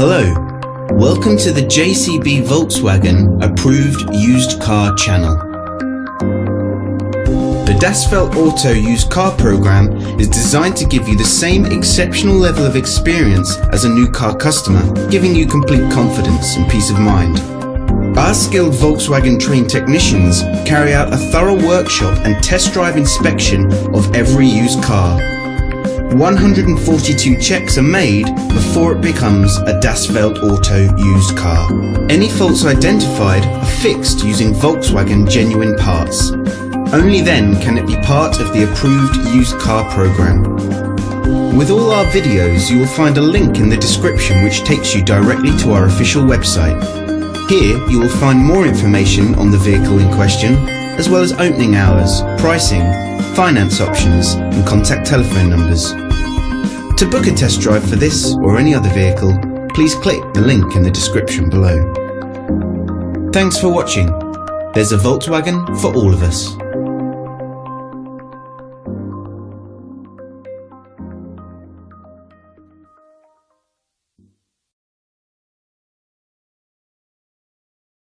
Hello, welcome to the JCB Volkswagen approved used car channel. The Das Feld Auto used car program is designed to give you the same exceptional level of experience as a new car customer, giving you complete confidence and peace of mind. Our skilled Volkswagen trained technicians carry out a thorough workshop and test drive inspection of every used car. 142 checks are made before it becomes a Das Feld Auto used car. Any faults identified are fixed using Volkswagen genuine parts. Only then can it be part of the approved used car program. With all our videos, you will find a link in the description which takes you directly to our official website. Here you will find more information on the vehicle in question, as well as opening hours, pricing, finance options and contact telephone numbers. To book a test drive for this or any other vehicle, please click the link in the description below. Thanks for watching. There's a Volkswagen for all of us.